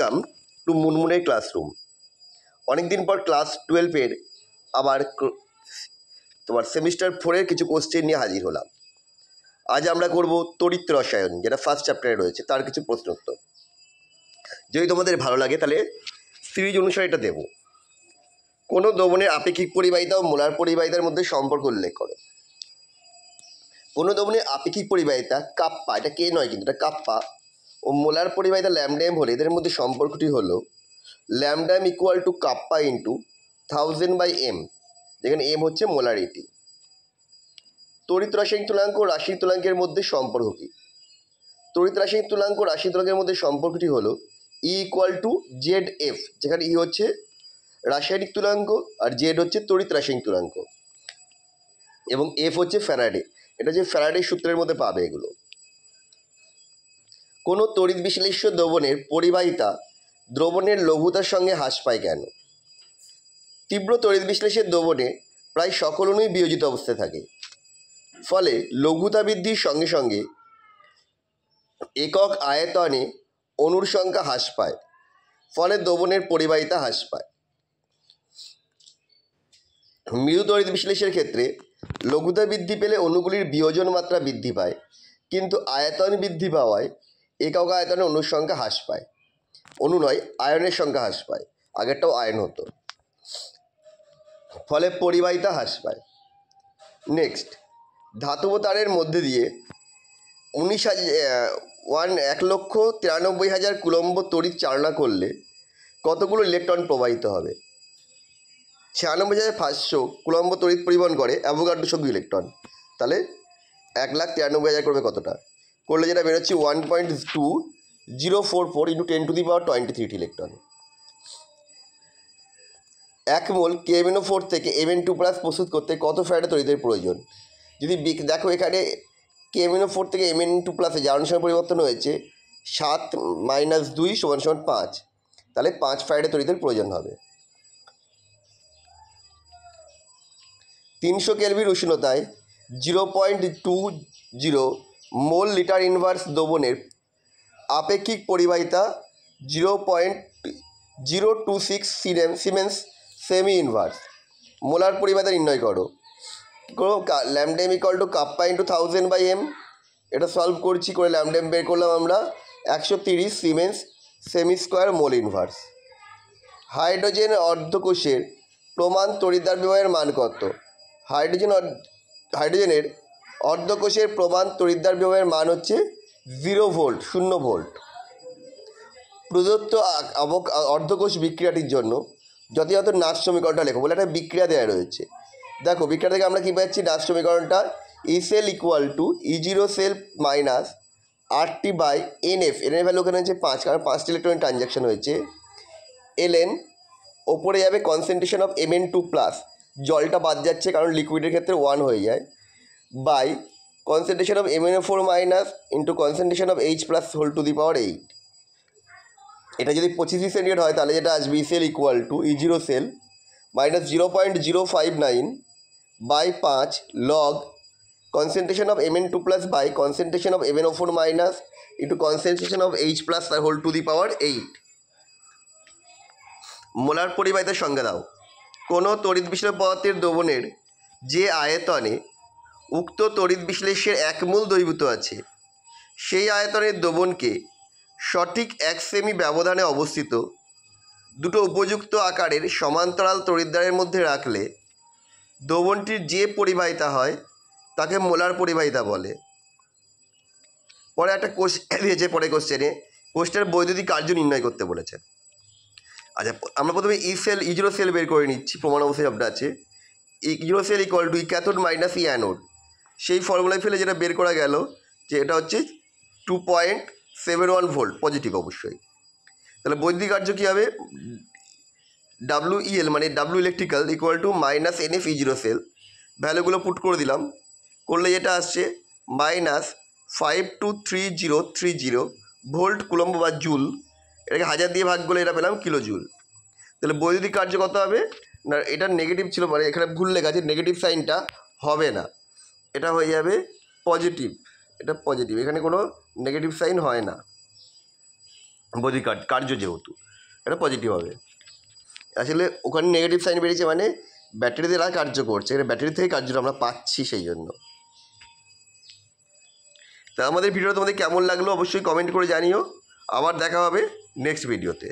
Come to মুনমুনের classroom. অনেকদিন পর class 12-এর আবার তোমার সেমিস্টার 4-এর কিছু কোশ্চেন নিয়ে হাজির হলাম। আজ আমরা করব তড়িৎ রসায়ন, যেটা ফার্স্ট চ্যাপ্টারে রয়েছে, তার কিছু প্রশ্ন উত্তর। যদি তোমাদের ভালো লাগে তাহলে সিরিজ অনুসারে এটা দেবো। কোনো দ্রবণের আপেক্ষিক পরিবাহিতা ও মোলার পরিবাহিতার মধ্যে সম্পর্ক উল্লেখ করো। কোনো দ্রবণের আপেক্ষিক পরিবাহিতা কাপ্পা, এটা কে নয় কিন্তু এটা কাপ্পা, ও মোলার পরিবাহিতা ল্যামডা এম হলে এদের মধ্যে সম্পর্কটি হলো lambda m equal to kappa into 1000/m, যেখানে এম হচ্ছে মোলারিটি। তড়িৎ রাসায়নিক তুলাঙ্ক ও রাশির তুলাঙ্কের মধ্যে সম্পর্ক কী? তড়িৎ রাসায়নিক তুলাঙ্ক ও রাশির তুলাঙ্কের মধ্যে সম্পর্কটি হলো E equal to Z F, যেখানে ই হচ্ছে রাসায়নিক তুলাঙ্ক আর জেড হচ্ছে তড়িৎ রাসায়নিক তুলাঙ্ক এবং এফ হচ্ছে ফ্যারাডে। এটা যে ফ্যারাডে সূত্রের মধ্যে পাবে এগুলো। কোনো তড়িৎ বিশ্লেষ্য দ্রবণের পরিবাহিতা দ্রবণের লঘুতার সঙ্গে হ্রাস পায় কেন? তীব্র তড়িৎ বিশ্লেষের দ্রবণে প্রায় সকল অণুই বিয়োজিত অবস্থায় থাকে, ফলে লঘুতা বৃদ্ধির সঙ্গে সঙ্গে একক আয়তনে অণুর সংখ্যা হ্রাস পায়, ফলে দ্রবণের পরিবাহিতা হ্রাস পায়। মৃদু তড়িৎ বিশ্লেষের ক্ষেত্রে লঘুতা বৃদ্ধি পেলে অণুগুলির বিয়োজন মাত্রা বৃদ্ধি পায়, কিন্তু আয়তন বৃদ্ধি পাওয়ায় একক আয়তনে অণুর সংখ্যা হ্রাস পায়। অণু নয়, আয়নের সংখ্যা হ্রাস পায়, আগেরটাও আয়ন হতো, ফলে পরিবাহিতা হ্রাস পায়। নেক্সট, ধাতব তারের মধ্যে দিয়ে 1,93,000 কুলম্ব তড়িৎ চালনা করলে কতগুলো ইলেকট্রন প্রবাহিত হবে? 96,500 কুলম্ব তড়িৎ পরিবহন করে অ্যাভোগাড্রো সংখ্যক ইলেকট্রন, তাহলে 1,93,000 করবে কতটা? করলে যেটা বেরোচ্ছে 1.2044 × 10⁻23 ইলেকট্রন। 1 মোল KMnO4 থেকে Mn2+ প্রস্তুত করতে কত ফ্যারাডে তড়িতের প্রয়োজন? যদি দেখো এখানে KMnO4 থেকে Mn2+ জারণ সময় পরিবর্তন হয়েছে 7 - 2 = 5, তাহলে 5 ফ্যারাডে তড়িতের প্রয়োজন হবে। 300 কেলভিন উষ্ণতায় 0.20 মোল লিটার ইনভার্স দ্রবণের আপেক্ষিক পরিবাহিতা 0.026 সিমেন্স সেমি ইনভার্স। মোলার পরিবাহিতা নির্ণয় করো। Lambda m equal to kappa into 1000/m, এটা সলভ করছি, করে ল্যামডা এম বের করলাম আমরা 130 সিমেন্স সেমি স্কোয়ার মোল ইনভার্স। হাইড্রোজেন অর্ধকোষের প্রমাণ তড়িৎদ্বার বিভবের মান কত? হাইড্রোজেনের অর্ধকোষের প্রমাণ তড়িৎদ্বার বিভবের মান হচ্ছে 0 ভোল্ট, 0 ভোল্ট। প্রদত্ত অর্ধকোষ বিক্রিয়াটির জন্য যথাযথ নাচ সমীকরণটা লেখো। বলে একটা বিক্রিয়া দেওয়া রয়েছে, দেখো বিক্রিয়া থেকে আমরা কী পাচ্ছি? নাচ সমীকরণটা E cell equal to E0 cell minus RT/NF, এর ভ্যালু ওখানে হচ্ছে 5, কারণ 5টি ইলেকট্রন ট্রানজ্যাকশন হয়েছে। ln ওপরে যাবে কনসেন্ট্রেশন অফ Mn2+, জলটা বাদ যাচ্ছে কারণ লিকুইডের ক্ষেত্রে 1 হয়ে যায়, by concentration of MnO4- into concentration of H+8। এটা যদি 25 সেন্টিগ্রেড হয় তাহলে যেটা আসবে cell equal to E0 cell minus 0.059/5 log concentration of Mn2+ by concentration of MnO4- into concentration of H+8। Molar পরিবাহিতার সংজ্ঞা দাও। কোনো তড়িৎ বিশ্লেষ্য পদার্থের দ্রবণের যে আয়তনে উক্ত তড়িৎ বিশ্লেষ্যের 1 মোল দ্রবীভূত আছে, সেই আয়তনের দ্রবণকে সঠিক 1 সেমি ব্যবধানে অবস্থিত দুটো উপযুক্ত আকারের সমান্তরাল তড়িৎদ্বারের মধ্যে রাখলে দ্রবণটির যে পরিবাহিতা হয় তাকে মোলার পরিবাহিতা বলে। পরে একটা কোশ্চেন দিয়েছে, পরে কোশ্চেনের বৈদ্যুতিক কার্য নির্ণয় করতে বলেছে। আচ্ছা, আমরা প্রথমে E0 সেল বের করে নিচ্ছি, প্রমাণ অবস্থায় সবটা আছে। E0 sell equal two cathode minus E anode, সেই ফর্মুলায় ফেলে যেটা বের করা গেল যে এটা হচ্ছে 2.71 ভোল্ট, পজিটিভ অবশ্যই। তাহলে বৈদ্যুতিক কার্য কী হবে? WEL মানে W electrical equal to minus NF E0 cell, ভ্যালুগুলো পুট করে দিলাম, করলে যেটা আসছে -5233030 ভোল্ট কুলম্ব বা জুল, এটাকে 1000 দিয়ে ভাগ করলে এটা পেলাম কিলো জুল। তাহলে বৈদ্যুতিক কার্য কত হবে না, এটা নেগেটিভ ছিল, মানে এখানে ভুল লেখা আছে, নেগেটিভ সাইনটা হবে না, এটা হয়ে যাবে পজিটিভ। এটা পজিটিভ, এখানে কোনো নেগেটিভ সাইন হয় না। বৈদ্যুতিক কার্য যেহেতু এটা পজিটিভ হবে। আসলে ওখানে নেগেটিভ সাইন বেরিয়েছে মানে ব্যাটারি দ্বারা কার্য করছে, এটা ব্যাটারি থেকে কার্যটা আমরা পাচ্ছি সেই জন্য। তা আমাদের ভিডিওটা তোমাদের কেমন লাগলো অবশ্যই কমেন্ট করে জানিও। আবার দেখা হবে নেক্সট ভিডিওতে।